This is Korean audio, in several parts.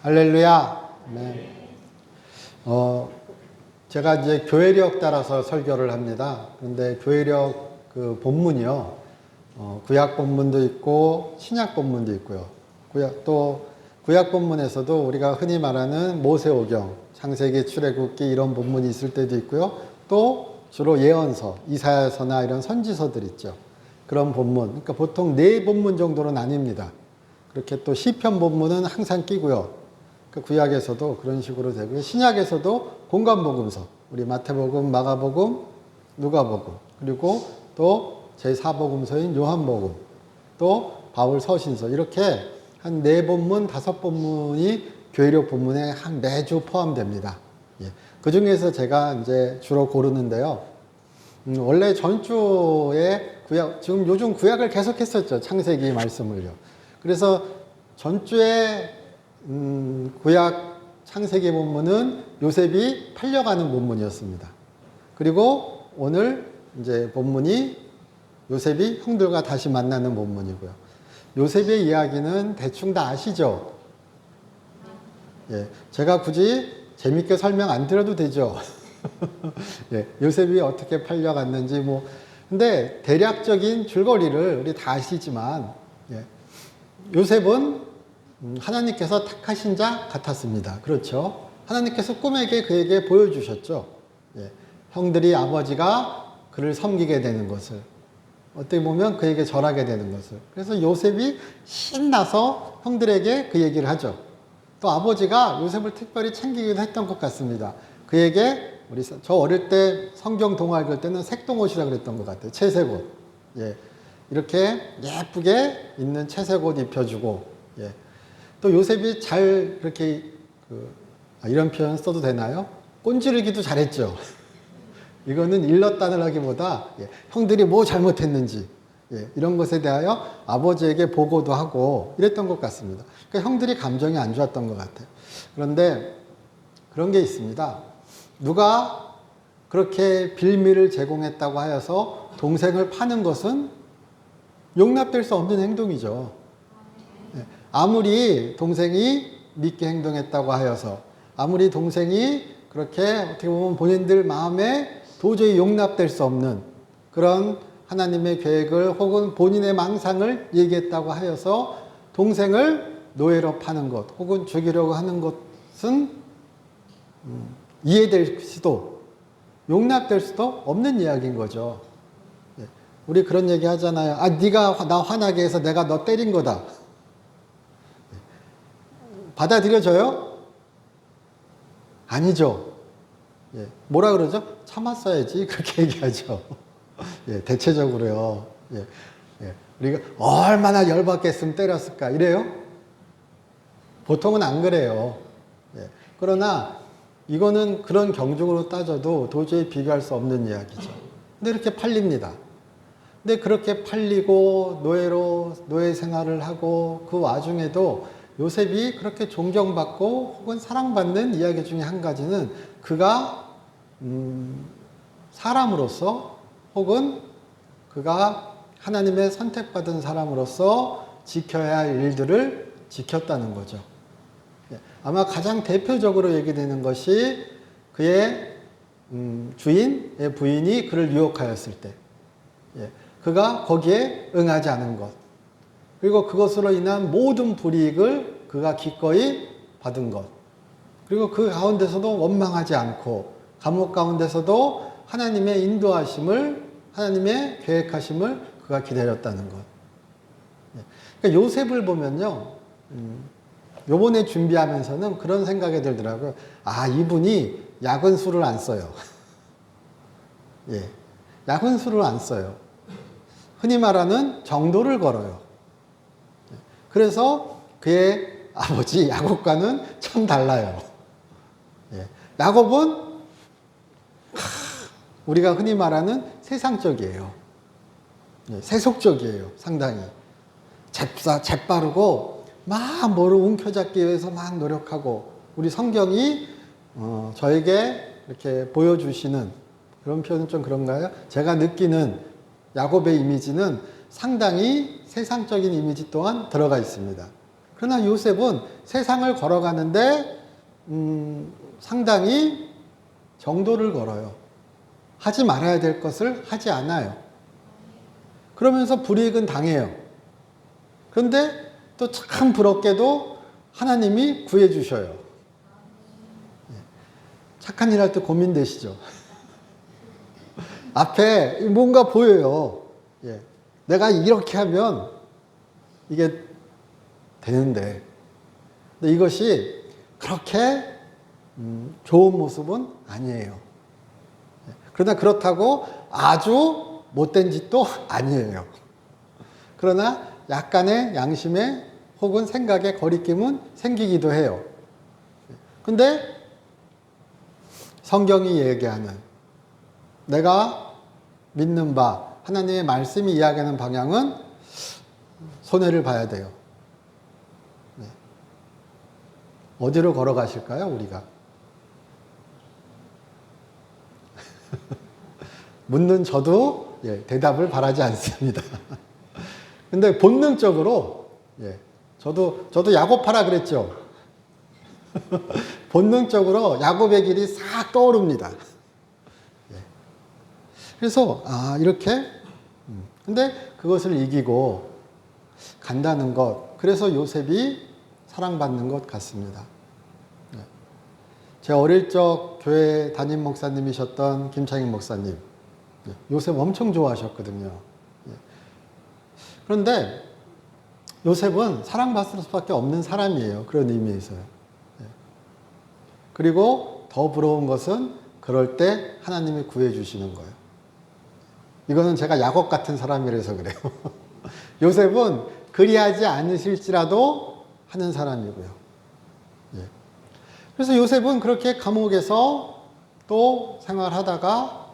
할렐루야. 네. 제가 이제 교회력 따라서 설교를 합니다. 그런데 교회력 그 본문이요. 구약 본문도 있고 신약 본문도 있고요. 구약 본문에서도 우리가 흔히 말하는 모세오경, 창세기, 출애굽기 이런 본문이 있을 때도 있고요. 또 주로 예언서, 이사야서나 이런 선지서들 있죠. 그런 본문. 그러니까 보통 4본문 정도로 나뉩니다. 그렇게 또 시편 본문은 항상 끼고요. 그 구약에서도 그런 식으로 되고요. 신약에서도 공관복음서, 우리 마태복음, 마가복음, 누가복음, 그리고 또 제4복음서인 요한복음, 또 바울 서신서, 이렇게 한 4본문, 5본문이 교회력 본문에 한 매주 포함됩니다. 예. 그 중에서 제가 이제 주로 고르는데요. 원래 전주에 지금 요즘 구약을 계속 했었죠. 창세기 말씀을요. 그래서 전주에 구약 창세기 본문은 요셉이 팔려가는 본문이었습니다. 그리고 오늘 이제 본문이 요셉이 형들과 다시 만나는 본문이고요. 요셉의 이야기는 대충 다 아시죠? 예, 제가 굳이 재밌게 설명 안 드려도 되죠. 예, 요셉이 어떻게 팔려갔는지 근데 대략적인 줄거리를 우리 다 아시지만, 예, 요셉은 하나님께서 택하신 자 같았습니다. 그렇죠? 하나님께서 꿈에게 그에게 보여주셨죠. 예, 형들이 아버지가 그를 섬기게 되는 것을, 어떻게 보면 그에게 절하게 되는 것을. 그래서 요셉이 신나서 형들에게 그 얘기를 하죠. 또 아버지가 요셉을 특별히 챙기기도 했던 것 같습니다. 그에게 저 어릴 때 성경 동화 읽을 때는 색동옷이라고 그랬던 것 같아요. 채색옷. 예. 이렇게 예쁘게 있는 채색옷 입혀주고, 예. 또 요셉이 잘 그렇게 이런 표현 써도 되나요? 꼰지르기도 잘했죠. 이거는 일렀다는 하기보다, 예, 형들이 뭐 잘못했는지, 예, 이런 것에 대하여 아버지에게 보고도 하고 이랬던 것 같습니다. 그러니까 형들이 감정이 안 좋았던 것 같아요. 그런데 그런 게 있습니다. 누가 그렇게 빌미를 제공했다고 하여서 동생을 파는 것은 용납될 수 없는 행동이죠. 예, 아무리 동생이 믿게 행동했다고 하여서, 아무리 동생이 그렇게 어떻게 보면 본인들 마음에 도저히 용납될 수 없는 그런 하나님의 계획을 혹은 본인의 망상을 얘기했다고 하여서 동생을 노예로 파는 것 혹은 죽이려고 하는 것은 이해될 수도 용납될 수도 없는 이야기인 거죠. 우리 그런 얘기 하잖아요. 네가 나 화나게 해서 내가 너 때린 거다. 받아들여져요? 아니죠. 예, 뭐라 그러죠? 참았어야지. 그렇게 얘기하죠. 예, 대체적으로요. 예, 예. 우리가 얼마나 열받겠으면 때렸을까 이래요? 보통은 안 그래요. 예. 그러나 이거는 그런 경중으로 따져도 도저히 비교할 수 없는 이야기죠. 근데 이렇게 팔립니다. 근데 그렇게 팔리고 노예 생활을 하고 그 와중에도 요셉이 그렇게 존경받고 혹은 사랑받는 이야기 중에 한 가지는 그가 사람으로서 혹은 그가 하나님의 선택받은 사람으로서 지켜야 할 일들을 지켰다는 거죠. 아마 가장 대표적으로 얘기되는 것이 그의 주인의 부인이 그를 유혹하였을 때, 그가 거기에 응하지 않은 것, 그리고 그것으로 인한 모든 불이익을 그가 기꺼이 받은 것, 그리고 그 가운데서도 원망하지 않고 감옥 가운데서도 하나님의 인도하심을, 하나님의 계획하심을 그가 기다렸다는 것. 그러니까 요셉을 보면요, 요번에 준비하면서는 그런 생각이 들더라고요. 이분이 야근수를 안 써요. 예, 야근수를 안 써요. 흔히 말하는 정도를 걸어요. 그래서 그의 아버지 야곱과는 참 달라요. 예, 야곱은 우리가 흔히 말하는 세상적이에요. 예, 세속적이에요. 상당히 재빠르고 막 뭐를 움켜잡기 위해서 막 노력하고, 우리 성경이 저에게 이렇게 보여주시는 그런 표현은 좀 그런가요? 제가 느끼는 야곱의 이미지는 상당히 세상적인 이미지 또한 들어가 있습니다. 그러나 요셉은 세상을 걸어가는데 상당히 정도를 걸어요. 하지 말아야 될 것을 하지 않아요. 그러면서 불이익은 당해요. 그런데 또 참 부럽게도 하나님이 구해주셔요. 착한 일 할 때 고민되시죠? 앞에 뭔가 보여요. 예. 내가 이렇게 하면 이게 되는데. 근데 이것이 그렇게 좋은 모습은 아니에요. 그러나 그렇다고 아주 못된 짓도 아니에요. 그러나 약간의 양심에 혹은 생각의 거리낌은 생기기도 해요. 근데 성경이 얘기하는 내가 믿는 바 하나님의 말씀이 이야기하는 방향은 손해를 봐야 돼요. 네. 어디로 걸어가실까요, 우리가? 묻는 저도 대답을 바라지 않습니다. 근데 본능적으로, 저도 야곱하라 그랬죠. 본능적으로 야곱의 길이 싹 떠오릅니다. 그래서, 이렇게. 근데 그것을 이기고 간다는 것. 그래서 요셉이 사랑받는 것 같습니다. 제 어릴 적 교회 담임 목사님이셨던 김창인 목사님. 요셉 엄청 좋아하셨거든요. 그런데 요셉은 사랑받을 수밖에 없는 사람이에요. 그런 의미에서요. 그리고 더 부러운 것은 그럴 때 하나님이 구해주시는 거예요. 이거는 제가 야곱 같은 사람이라서 그래요. 요셉은 그리하지 않으실지라도 하는 사람이고요. 그래서 요셉은 그렇게 감옥에서 또 생활하다가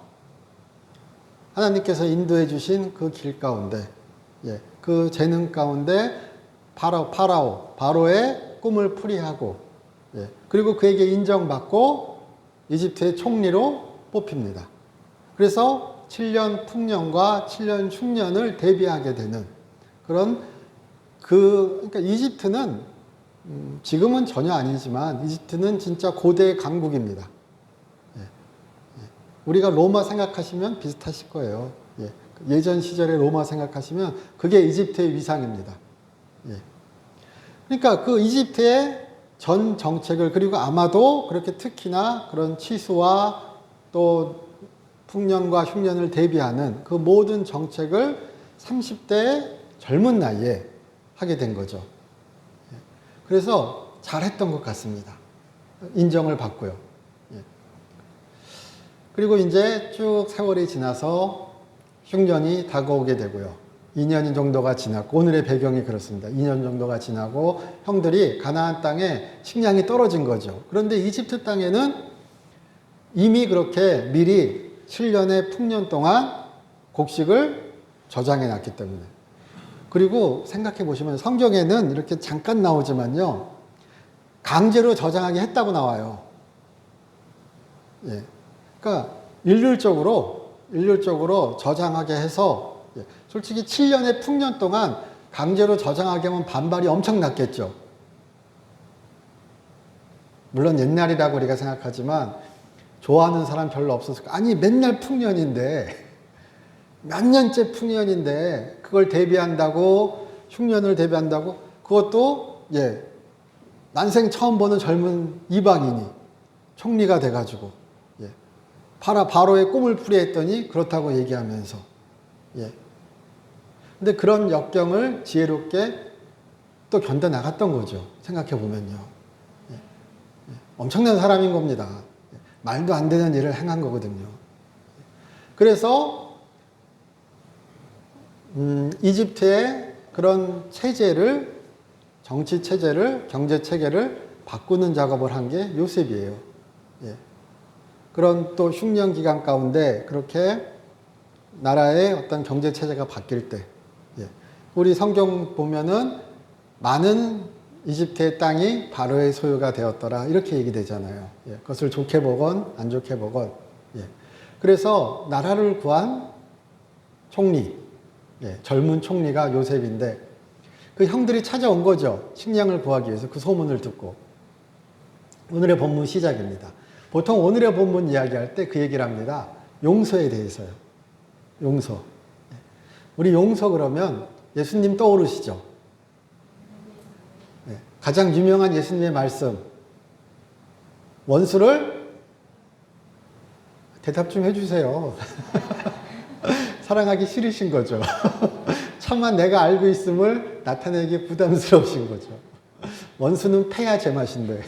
하나님께서 인도해 주신 그 길 가운데, 그 재능 가운데 바로의 꿈을 풀이하고, 그리고 그에게 인정받고 이집트의 총리로 뽑힙니다. 그래서 7년 풍년과 7년 흉년을 대비하게 되는 그런 그러니까 이집트는 지금은 전혀 아니지만 이집트는 진짜 고대 강국입니다. 우리가 로마 생각하시면 비슷하실 거예요. 예전 시절의 로마 생각하시면 그게 이집트의 위상입니다. 그러니까 그 이집트의 전 정책을 그리고 아마도 그렇게 특히나 그런 치수와 또 풍년과 흉년을 대비하는 그 모든 정책을 30대 젊은 나이에 하게 된 거죠. 그래서 잘했던 것 같습니다. 인정을 받고요. 그리고 이제 쭉 세월이 지나서 흉년이 다가오게 되고요. 2년 정도가 지났고, 오늘의 배경이 그렇습니다. 2년 정도가 지나고 형들이 가나안 땅에 식량이 떨어진 거죠. 그런데 이집트 땅에는 이미 그렇게 미리 7년의 풍년 동안 곡식을 저장해 놨기 때문에. 그리고 생각해 보시면 성경에는 이렇게 잠깐 나오지만요. 강제로 저장하게 했다고 나와요. 그러니까 일률적으로 저장하게 해서 솔직히 7년의 풍년 동안 강제로 저장하게 하면 반발이 엄청 났겠죠. 물론 옛날이라고 우리가 생각하지만 좋아하는 사람 별로 없었을 거예요. 아니 맨날 풍년인데 몇 년째 풍년인데 그걸 대비한다고 흉년을 대비한다고 그것도 난생 처음 보는 젊은 이방인이 총리가 돼가지고 바로의 꿈을 풀이했더니 그렇다고 얘기하면서 근데 그런 역경을 지혜롭게 또 견뎌나갔던 거죠. 생각해 보면요. 엄청난 사람인 겁니다. 말도 안 되는 일을 행한 거거든요. 그래서 이집트의 그런 체제를 정치 체제를 경제 체계를 바꾸는 작업을 한 게 요셉이에요. 그런 또 흉년 기간 가운데 그렇게 나라의 어떤 경제 체제가 바뀔 때 우리 성경 보면은 많은 이집트의 땅이 바로의 소유가 되었더라 이렇게 얘기되잖아요. 그것을 좋게 보건 안 좋게 보건. 그래서 나라를 구한 총리, 젊은 총리가 요셉인데 그 형들이 찾아온 거죠. 식량을 구하기 위해서 그 소문을 듣고. 오늘의 본문 시작입니다. 보통 오늘의 본문 이야기할 때 그 얘기를 합니다. 용서에 대해서요. 용서. 우리 용서 그러면 예수님 떠오르시죠? 가장 유명한 예수님의 말씀. 원수를 대답 좀 해주세요. 사랑하기 싫으신 거죠. 차마 내가 알고 있음을 나타내기 부담스러우신 거죠. 원수는 패야 제맛인데.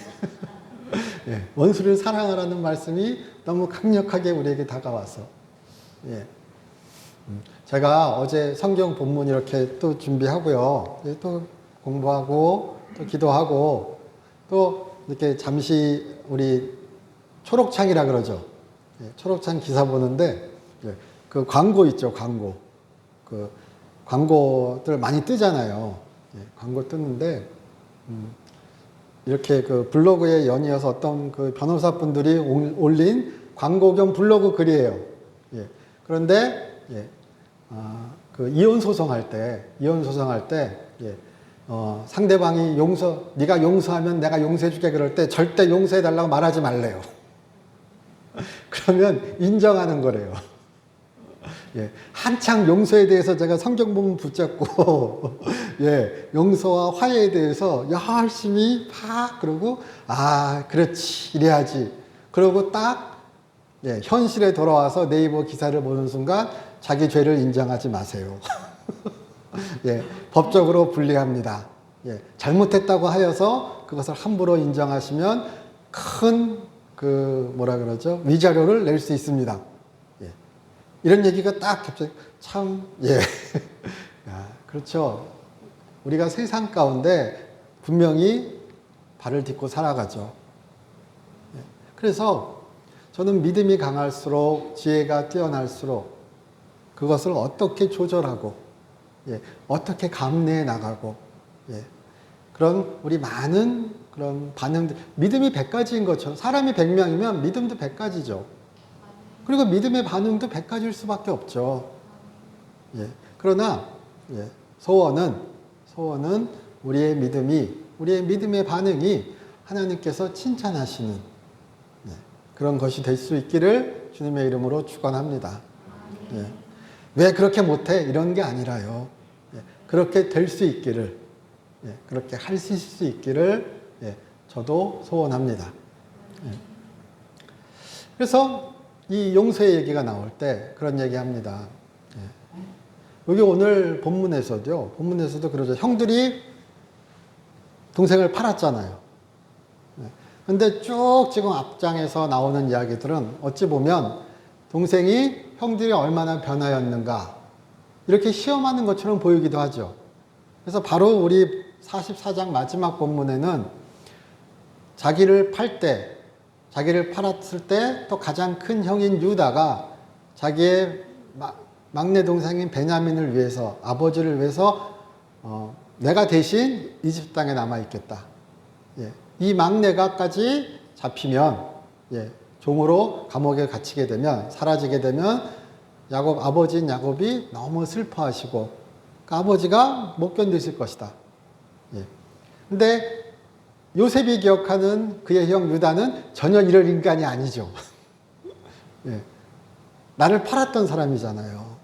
예, 원수를 사랑하라는 말씀이 너무 강력하게 우리에게 다가와서. 예. 제가 어제 성경 본문 이렇게 또 준비하고요. 또 공부하고 또 기도하고 또 이렇게 잠시 우리 초록창이라 그러죠. 예, 초록창 기사 보는데 예, 그 광고 있죠. 광고. 그 광고들 많이 뜨잖아요. 예, 광고 뜨는데 이렇게 그 블로그에 연이어서 어떤 그 변호사분들이 올린 광고 겸 블로그 글이에요. 예, 그런데 예, 그 이혼 소송할 때 예, 상대방이 네가 용서하면 내가 용서해줄게 그럴 때 절대 용서해달라고 말하지 말래요. 그러면 인정하는 거래요. 예, 한창 용서에 대해서 제가 성경 본문 붙잡고 예, 용서와 화해에 대해서 열심히 그러고 그렇지 이래야지. 그러고 딱 예, 현실에 돌아와서 네이버 기사를 보는 순간 자기 죄를 인정하지 마세요. 예, 법적으로 불리합니다. 예, 잘못했다고 하여서 그것을 함부로 인정하시면 큰 위자료를 낼 수 있습니다. 예, 이런 얘기가 딱 갑자기 예, 그렇죠. 우리가 세상 가운데 분명히 발을 딛고 살아가죠. 예, 그래서 저는 믿음이 강할수록 지혜가 뛰어날수록 그것을 어떻게 조절하고 예, 어떻게 감내해 나가고 예, 그런 우리 많은 그런 반응들 믿음이 100가지인 것처럼 사람이 100명이면 믿음도 100가지죠. 그리고 믿음의 반응도 100가지일 수밖에 없죠. 예, 그러나 예, 소원은 우리의 믿음의 반응이 하나님께서 칭찬하시는 예, 그런 것이 될 수 있기를 주님의 이름으로 축원합니다. 예. 왜 그렇게 못해? 이런 게 아니라요. 예, 그렇게 될 수 있기를, 예, 그렇게 할 수 있기를 예, 저도 소원합니다. 예. 그래서 이 용서의 얘기가 나올 때 그런 얘기합니다. 예. 여기 오늘 본문에서도 그러죠. 형들이 동생을 팔았잖아요. 근데 쭉 지금 앞장에서 나오는 이야기들은 어찌 보면 동생이 형들이 얼마나 변하였는가 이렇게 시험하는 것처럼 보이기도 하죠. 그래서 바로 우리 44장 마지막 본문에는 자기를 팔았을 때 또 가장 큰 형인 유다가 자기의 막내 동생인 베냐민을 위해서 아버지를 위해서 내가 대신 이집트 땅에 남아 있겠다. 예, 이 막내가까지 잡히면 예, 종으로 감옥에 갇히게 되면 사라지게 되면 아버지인 야곱이 너무 슬퍼하시고 그 아버지가 못 견디실 것이다. 예. 근데 요셉이 기억하는 그의 형 유다는 전혀 이럴 인간이 아니죠. 예. 나를 팔았던 사람이잖아요.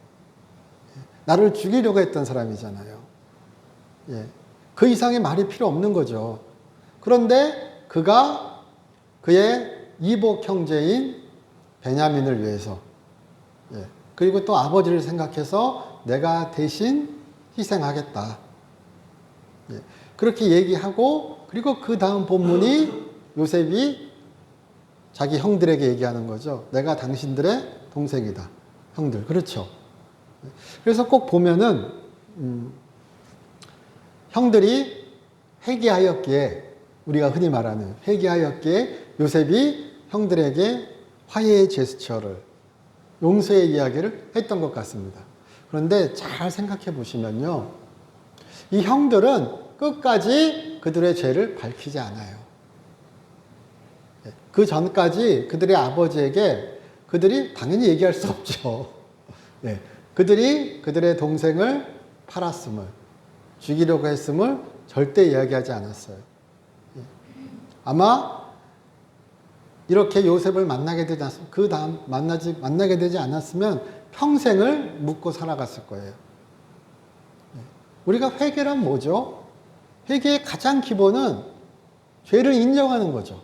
예. 나를 죽이려고 했던 사람이잖아요. 예. 그 이상의 말이 필요 없는 거죠. 그런데 그가 그의 이복 형제인 베냐민을 위해서 예. 그리고 또 아버지를 생각해서 내가 대신 희생하겠다. 예. 그렇게 얘기하고 그리고 그 다음 본문이 요셉이 자기 형들에게 얘기하는 거죠. 내가 당신들의 동생이다. 형들. 그렇죠. 그래서 꼭 보면은 형들이 회개하였기에 우리가 흔히 말하는 회개하였기에 요셉이 형들에게 화해의 제스처를 용서의 이야기를 했던 것 같습니다. 그런데 잘 생각해 보시면요. 이 형들은 끝까지 그들의 죄를 밝히지 않아요. 그 전까지 그들의 아버지에게 그들이 당연히 얘기할 수 없죠. 그들이 그들의 동생을 팔았음을 죽이려고 했음을 절대 이야기하지 않았어요. 아마 이렇게 요셉을 만나게 되지 않았으면, 그 다음 만나게 되지 않았으면 평생을 묻고 살아갔을 거예요. 우리가 회개란 뭐죠? 회개의 가장 기본은 죄를 인정하는 거죠.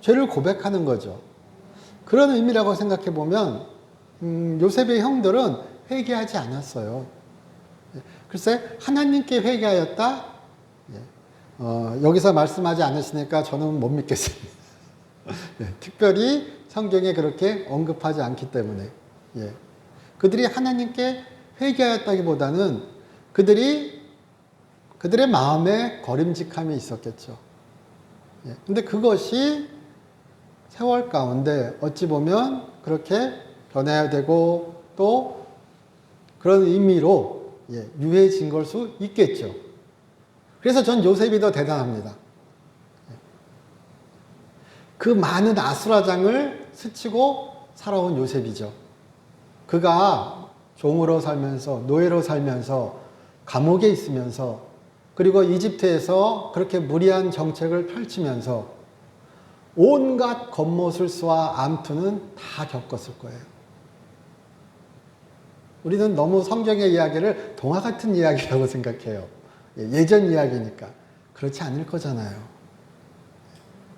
죄를 고백하는 거죠. 그런 의미라고 생각해 보면 요셉의 형들은 회개하지 않았어요. 글쎄 하나님께 회개하였다. 여기서 말씀하지 않으시니까 저는 못 믿겠습니다. 특별히 성경에 그렇게 언급하지 않기 때문에 그들이 하나님께 회개하였다기보다는 그들의 마음에 거림직함이 있었겠죠. 근데 그것이 세월 가운데 어찌 보면 그렇게 변해야 되고 또 그런 의미로 유해진 걸 수 있겠죠. 그래서 전 요셉이 더 대단합니다. 그 많은 아수라장을 스치고 살아온 요셉이죠. 그가 종으로 살면서 노예로 살면서 감옥에 있으면서 그리고 이집트에서 그렇게 무리한 정책을 펼치면서 온갖 겉모술수와 암투는 다 겪었을 거예요. 우리는 너무 성경의 이야기를 동화 같은 이야기라고 생각해요. 예전 이야기니까. 그렇지 않을 거잖아요.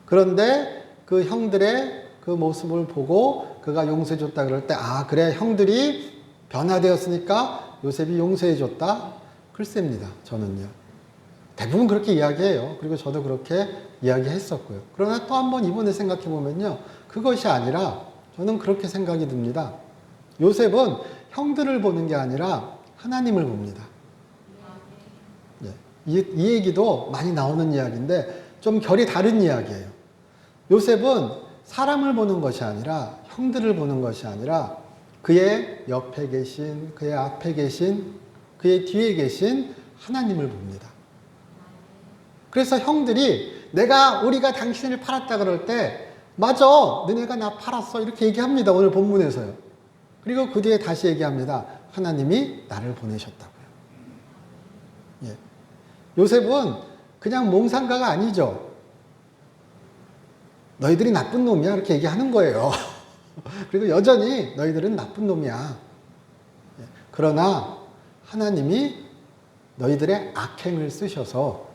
그런데 그 형들의 그 모습을 보고 그가 용서해줬다 그럴 때, 아, 그래, 형들이 변화되었으니까 요셉이 용서해줬다? 글쎄입니다, 저는요. 대부분 그렇게 이야기해요. 그리고 저도 그렇게 이야기했었고요. 그러나 또 한 번 이번에 생각해 보면요. 그것이 아니라 저는 그렇게 생각이 듭니다. 요셉은 형들을 보는 게 아니라 하나님을 봅니다. 이 얘기도 많이 나오는 이야기인데 좀 결이 다른 이야기예요. 요셉은 사람을 보는 것이 아니라 형들을 보는 것이 아니라 그의 옆에 계신, 그의 앞에 계신, 그의 뒤에 계신 하나님을 봅니다. 그래서 형들이 우리가 당신을 팔았다 그럴 때 맞아, 너네가 나 팔았어 이렇게 얘기합니다. 오늘 본문에서요. 그리고 그 뒤에 다시 얘기합니다. 하나님이 나를 보내셨다고요. 요셉은 그냥 몽상가가 아니죠. 너희들이 나쁜 놈이야 이렇게 얘기하는 거예요. 그리고 여전히 너희들은 나쁜 놈이야. 그러나 하나님이 너희들의 악행을 쓰셔서,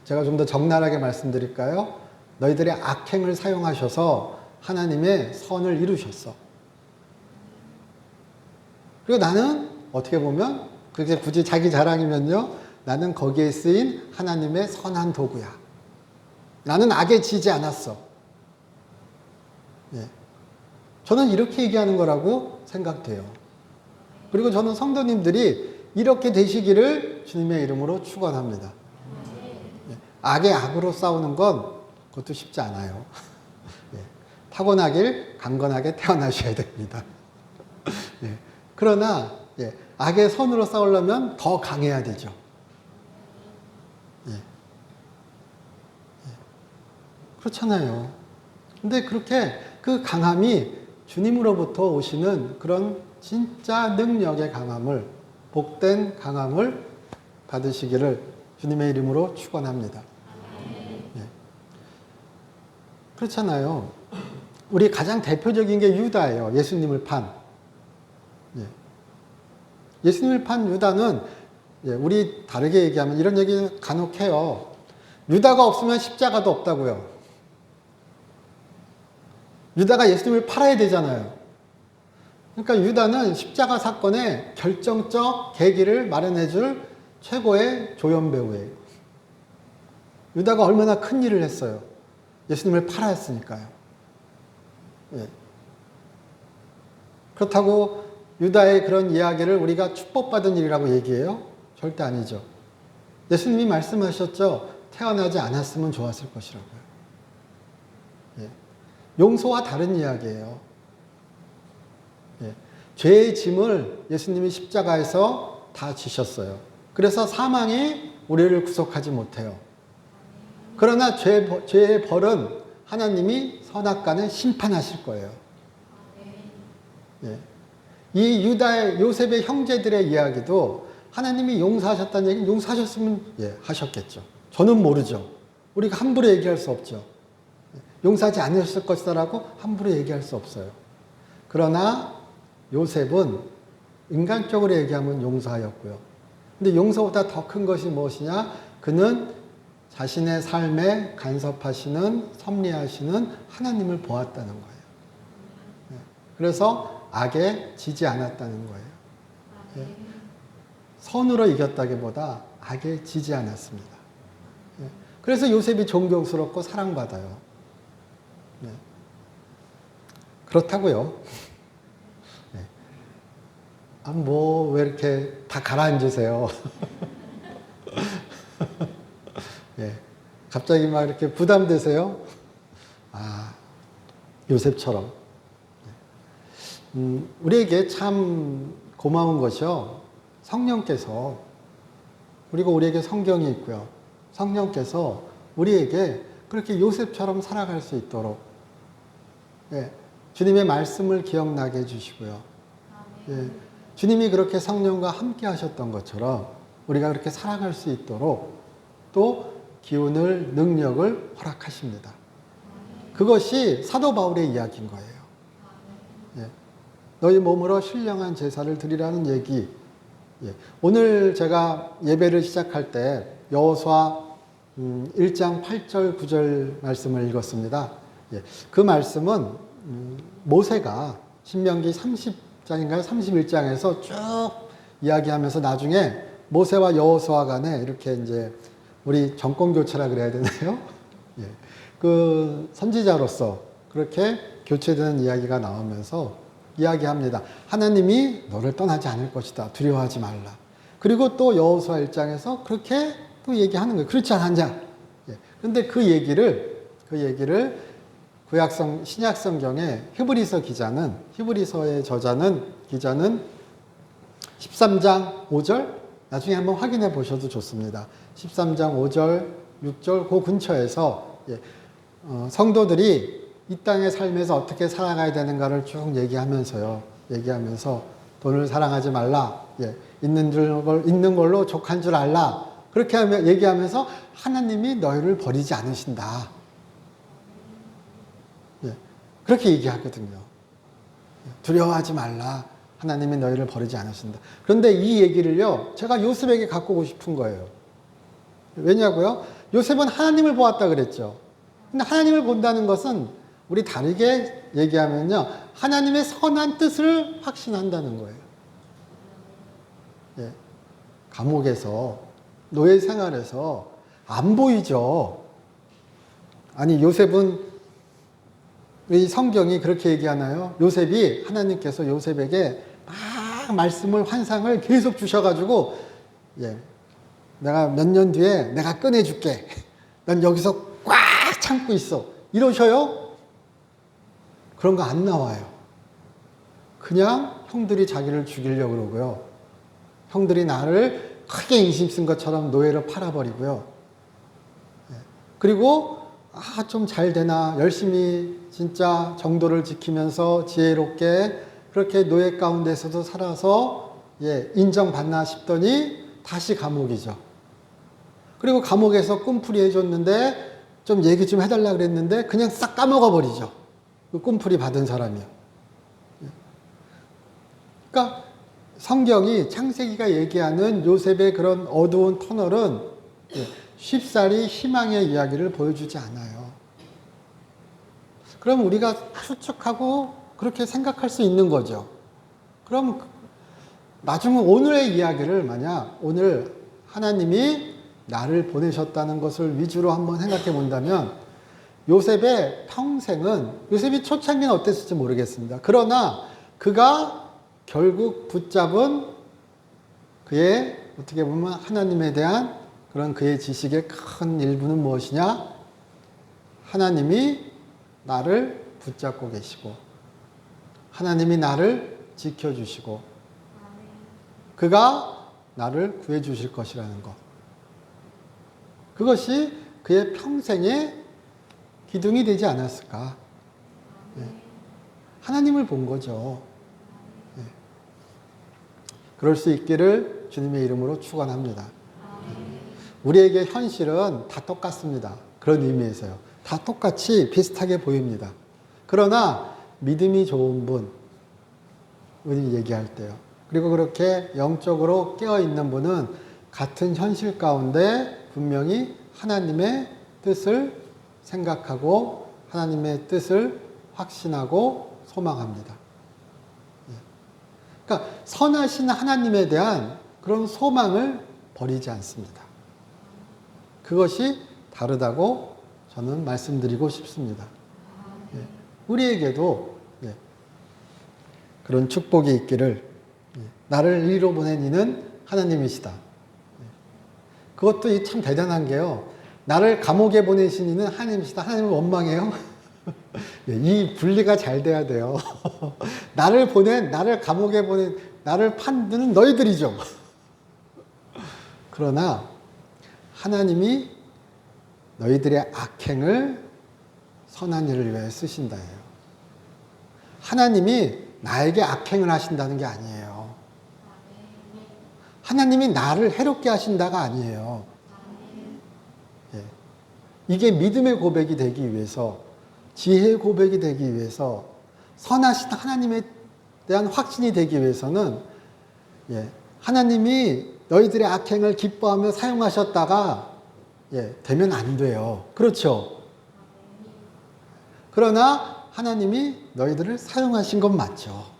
제가 좀 더 적나라하게 말씀드릴까요? 너희들의 악행을 사용하셔서 하나님의 선을 이루셨어. 그리고 나는 어떻게 보면 그게 굳이 자기 자랑이면요, 나는 거기에 쓰인 하나님의 선한 도구야. 나는 악에 지지 않았어. 저는 이렇게 얘기하는 거라고 생각돼요. 그리고 저는 성도님들이 이렇게 되시기를 주님의 이름으로 축원합니다. 악의 악으로 싸우는 건 그것도 쉽지 않아요. 타고나길 강건하게 태어나셔야 됩니다. 그러나 악의 선으로 싸우려면 더 강해야 되죠. 그렇잖아요. 근데 그렇게 그 강함이 주님으로부터 오시는 그런 진짜 능력의 강함을, 복된 강함을 받으시기를 주님의 이름으로 축원합니다. 그렇잖아요. 우리 가장 대표적인 게 유다예요. 예수님을 판. 예수님을 판 유다는, 우리 다르게 얘기하면 이런 얘기 간혹 해요. 유다가 없으면 십자가도 없다고요. 유다가 예수님을 팔아야 되잖아요. 그러니까 유다는 십자가 사건의 결정적 계기를 마련해 줄 최고의 조연배우예요. 유다가 얼마나 큰 일을 했어요. 예수님을 팔아야 했으니까요. 그렇다고 유다의 그런 이야기를 우리가 축복받은 일이라고 얘기해요? 절대 아니죠. 예수님이 말씀하셨죠. 태어나지 않았으면 좋았을 것이라고요. 용서와 다른 이야기예요. 죄의 짐을 예수님이 십자가에서 다 지셨어요. 그래서 사망이 우리를 구속하지 못해요. 그러나 죄의 벌은 하나님이 선악간에 심판하실 거예요. 이 요셉의 형제들의 이야기도 하나님이 용서하셨다는 얘기는 용서하셨으면 예, 하셨겠죠. 저는 모르죠. 우리가 함부로 얘기할 수 없죠. 용서하지 않으셨을 것이다라고 함부로 얘기할 수 없어요. 그러나 요셉은 인간적으로 얘기하면 용서하였고요. 근데 용서보다 더 큰 것이 무엇이냐? 그는 자신의 삶에 간섭하시는, 섭리하시는 하나님을 보았다는 거예요. 그래서 악에 지지 않았다는 거예요. 선으로 이겼다기보다 악에 지지 않았습니다. 그래서 요셉이 존경스럽고 사랑받아요. 그렇다고요. 왜 이렇게 다 가라앉으세요. 예. 갑자기 막 이렇게 부담되세요? 요셉처럼. 우리에게 참 고마운 것이요. 성령께서, 그리고 우리에게 성경이 있고요. 성령께서 우리에게 그렇게 요셉처럼 살아갈 수 있도록, 예. 주님의 말씀을 기억나게 해주시고요. 예. 주님이 그렇게 성령과 함께 하셨던 것처럼 우리가 그렇게 살아갈 수 있도록 또 기운을, 능력을 허락하십니다. 그것이 사도 바울의 이야기인 거예요. 예. 너희 몸으로 신령한 제사를 드리라는 얘기. 예. 오늘 제가 예배를 시작할 때 여호수아 1장 8절 9절 말씀을 읽었습니다. 예. 그 말씀은 모세가 신명기 30장인가요? 31장에서 쭉 이야기하면서 나중에 모세와 여호수아 간에 이렇게 이제 우리 정권 교체라 그래야 되나요? 예. 그 선지자로서 그렇게 교체되는 이야기가 나오면서 이야기합니다. 하나님이 너를 떠나지 않을 것이다. 두려워하지 말라. 그리고 또 여호수아 1장에서 그렇게 또 얘기하는 거예요. 그렇지 않냐? 예. 그런데 그 얘기를 구약성 신약 성경의 히브리서 히브리서의 기자는 13장 5절 나중에 한번 확인해 보셔도 좋습니다. 13장 5절, 6절 그 근처에서 성도들이 이 땅의 삶에서 어떻게 살아가야 되는가를 쭉 얘기하면서 돈을 사랑하지 말라. 예, 있는 걸로 족한 줄 알라. 그렇게 얘기하면서 하나님이 너희를 버리지 않으신다. 예, 그렇게 얘기하거든요. 두려워하지 말라. 하나님이 너희를 버리지 않으신다. 그런데 이 얘기를요, 제가 요셉에게 갖고 오고 싶은 거예요. 왜냐고요? 요셉은 하나님을 보았다 그랬죠. 근데 하나님을 본다는 것은 우리 다르게 얘기하면요, 하나님의 선한 뜻을 확신한다는 거예요. 예. 감옥에서, 노예 생활에서 안 보이죠. 아니, 요셉은, 이 성경이 그렇게 얘기하나요? 하나님께서 요셉에게 막 말씀을, 환상을 계속 주셔가지고, 예. 내가 몇 년 뒤에 내가 꺼내줄게. 넌 여기서 꽉 참고 있어. 이러셔요? 그런 거 안 나와요. 그냥 형들이 자기를 죽이려고 그러고요. 형들이 나를 크게 인심 쓴 것처럼 노예로 팔아버리고요. 그리고 좀 잘 되나 열심히 진짜 정도를 지키면서 지혜롭게 그렇게 노예 가운데서도 살아서 인정받나 싶더니 다시 감옥이죠. 그리고 감옥에서 꿈풀이 해줬는데 좀 얘기 좀 해달라 그랬는데 그냥 싹 까먹어버리죠. 그 꿈풀이 받은 사람이요. 그러니까 성경이 창세기가 얘기하는 요셉의 그런 어두운 터널은 쉽사리 희망의 이야기를 보여주지 않아요. 그럼 우리가 추측하고 그렇게 생각할 수 있는 거죠. 그럼 나중에 오늘의 이야기를 만약 오늘 하나님이 나를 보내셨다는 것을 위주로 한번 생각해 본다면 요셉의 평생은 요셉이 초창기는 어땠을지 모르겠습니다. 그러나 그가 결국 붙잡은 그의 어떻게 보면 하나님에 대한 그런 그의 지식의 큰 일부는 무엇이냐? 하나님이 나를 붙잡고 계시고 하나님이 나를 지켜주시고 그가 나를 구해주실 것이라는 것. 그것이 그의 평생의 기둥이 되지 않았을까. 하나님을 본 거죠. 그럴 수 있기를 주님의 이름으로 축원합니다. 우리에게 현실은 다 똑같습니다. 그런 의미에서요. 다 똑같이 비슷하게 보입니다. 그러나 믿음이 좋은 분, 우리 얘기할 때요. 그리고 그렇게 영적으로 깨어있는 분은 같은 현실 가운데 분명히 하나님의 뜻을 생각하고 하나님의 뜻을 확신하고 소망합니다. 그러니까 선하신 하나님에 대한 그런 소망을 버리지 않습니다. 그것이 다르다고 저는 말씀드리고 싶습니다. 우리에게도 그런 축복이 있기를, 나를 이리로 보낸 이는 하나님이시다. 그것도 참 대단한 게요. 나를 감옥에 보내신 이는 하나님이시다. 하나님을 원망해요? 이 분리가 잘 돼야 돼요. 나를 감옥에 보낸, 나를 판드는 너희들이죠. 그러나 하나님이 너희들의 악행을 선한 일을 위해 쓰신다예요. 하나님이 나에게 악행을 하신다는 게 아니에요. 하나님이 나를 해롭게 하신다가 아니에요. 이게 믿음의 고백이 되기 위해서, 지혜의 고백이 되기 위해서, 선하신 하나님에 대한 확신이 되기 위해서는 하나님이 너희들의 악행을 기뻐하며 사용하셨다가 되면 안 돼요. 그렇죠? 그러나 하나님이 너희들을 사용하신 건 맞죠.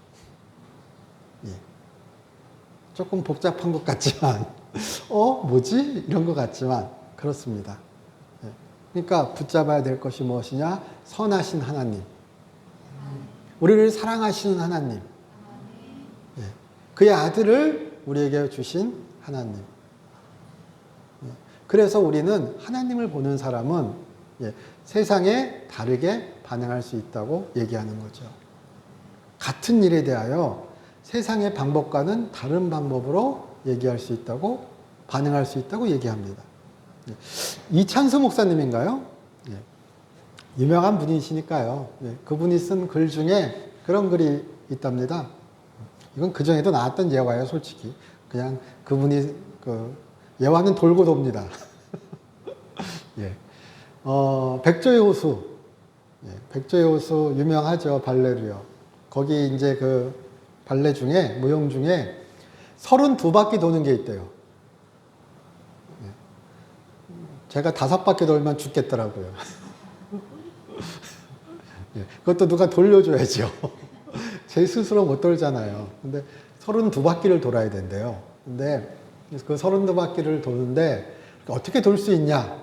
조금 복잡한 것 같지만 뭐지? 이런 것 같지만 그렇습니다. 그러니까 붙잡아야 될 것이 무엇이냐? 선하신 하나님, 우리를 사랑하시는 하나님, 그의 아들을 우리에게 주신 하나님. 그래서 우리는 하나님을 보는 사람은 세상에 다르게 반응할 수 있다고 얘기하는 거죠. 같은 일에 대하여 세상의 방법과는 다른 방법으로 얘기할 수 있다고, 반응할 수 있다고 얘기합니다. 이찬수 목사님인가요? 유명한 분이시니까요. 그분이 쓴 글 중에 그런 글이 있답니다. 이건 그 전에도 나왔던 예화예요, 솔직히. 그냥 그분이 예화는 돌고 돕니다. 백조의 호수. 백조의 호수 유명하죠, 발레로요. 거기 이제 그 발레 중에, 무용 중에 32바퀴 도는 게 있대요. 제가 5바퀴 돌면 죽겠더라고요. 그것도 누가 돌려줘야죠. 제 스스로 못 돌잖아요. 근데 32바퀴를 돌아야 된대요. 근데 그 32바퀴를 도는데 어떻게 돌 수 있냐?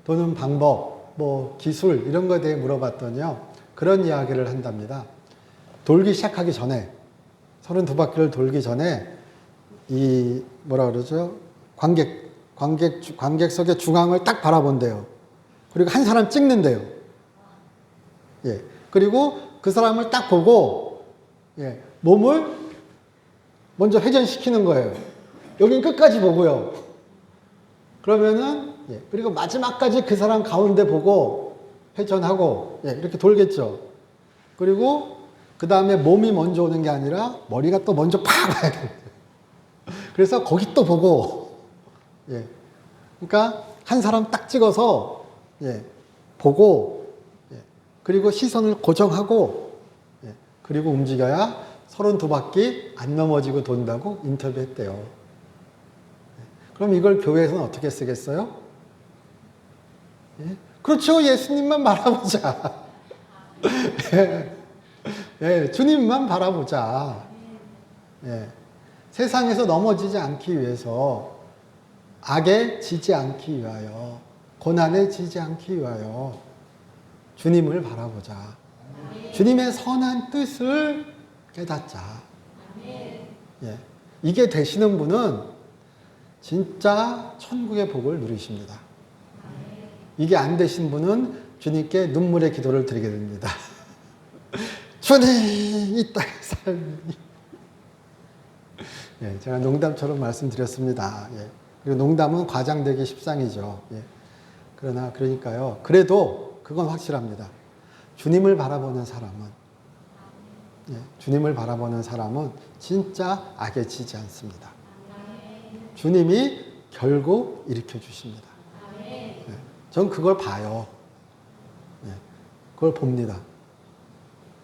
도는 방법, 기술, 이런 거에 대해 물어봤더니요. 그런 이야기를 한답니다. 돌기 시작하기 전에, 32바퀴를 돌기 전에, 관객석의 중앙을 딱 바라본대요. 그리고 한 사람 찍는데요. 그리고 그 사람을 딱 보고, 몸을 먼저 회전시키는 거예요. 여긴 끝까지 보고요. 그러면은, 그리고 마지막까지 그 사람 가운데 보고 회전하고, 이렇게 돌겠죠. 그리고 그 다음에 몸이 먼저 오는 게 아니라 머리가 또 먼저 팍 와야 돼요. 그래서 거기 또 보고, 그러니까 한 사람 딱 찍어서, 보고, 그리고 시선을 고정하고, 그리고 움직여야 32바퀴 안 넘어지고 돈다고 인터뷰했대요. 그럼 이걸 교회에서는 어떻게 쓰겠어요? 그렇죠. 예수님만 바라보자. 주님만 바라보자. 세상에서 넘어지지 않기 위해서, 악에 지지 않기 위하여, 고난에 지지 않기 위하여 주님을 바라보자. 주님의 선한 뜻을 깨닫자. 이게 되시는 분은 진짜 천국의 복을 누리십니다. 이게 안 되신 분은 주님께 눈물의 기도를 드리게 됩니다. 주님, 이 땅의 삶이. 제가 농담처럼 말씀드렸습니다. 그리고 농담은 과장되기 십상이죠. 그러니까요. 그래도 그건 확실합니다. 주님을 바라보는 사람은, 주님을 바라보는 사람은 진짜 악에 지지 않습니다. 주님이 결국 일으켜 주십니다. 전 그걸 봐요. 그걸 봅니다.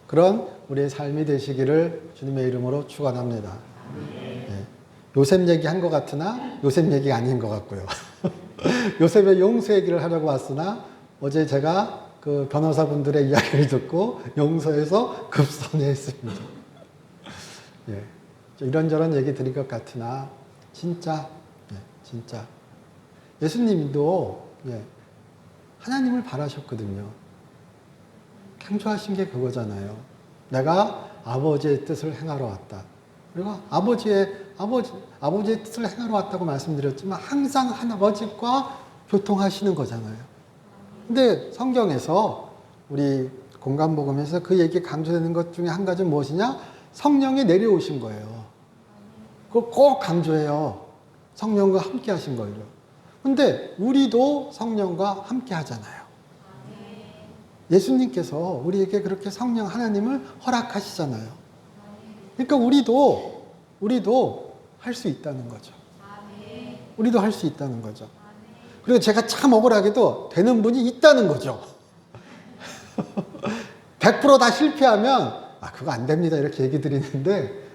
그런 우리의 삶이 되시기를 주님의 이름으로 축원합니다. 요셉 얘기한 것 같으나 요셉 얘기가 아닌 것 같고요. 요셉의 용서 얘기를 하려고 왔으나 어제 제가 그 변호사분들의 이야기를 듣고 용서해서 급선회했습니다. 이런저런 얘기 드릴 것 같으나 진짜 예수님도 하나님을 바라셨거든요. 강조하신 게 그거잖아요. 내가 아버지의 뜻을 행하러 왔다. 그리고 아버지의 뜻을 행하러 왔다고 말씀드렸지만 항상 아버지과 교통하시는 거잖아요. 근데 성경에서 우리 공간복음에서 그 얘기 강조되는 것 중에 한 가지는 무엇이냐? 성령이 내려오신 거예요. 그걸 꼭 강조해요. 성령과 함께 하신 거예요. 근데 우리도 성령과 함께 하잖아요. 예수님께서 우리에게 그렇게 성령 하나님을 허락하시잖아요. 그러니까 우리도 할 수 있다는 거죠. 우리도 할 수 있다는 거죠. 그리고 제가 참 억울하게도 되는 분이 있다는 거죠. 100% 다 실패하면 그거 안 됩니다 이렇게 얘기 드리는데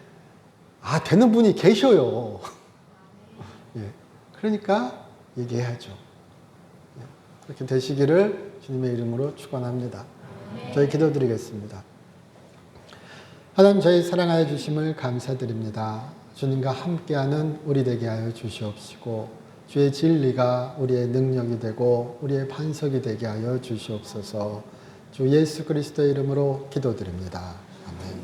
되는 분이 계셔요. 그러니까 얘기해야죠. 그렇게 되시기를 주님의 이름으로 축원합니다. 저희 기도드리겠습니다. 하나님, 저희 사랑하여 주심을 감사드립니다. 주님과 함께하는 우리 되게 하여 주시옵시고 주의 진리가 우리의 능력이 되고 우리의 반석이 되게 하여 주시옵소서. 주 예수 그리스도의 이름으로 기도드립니다. 아멘.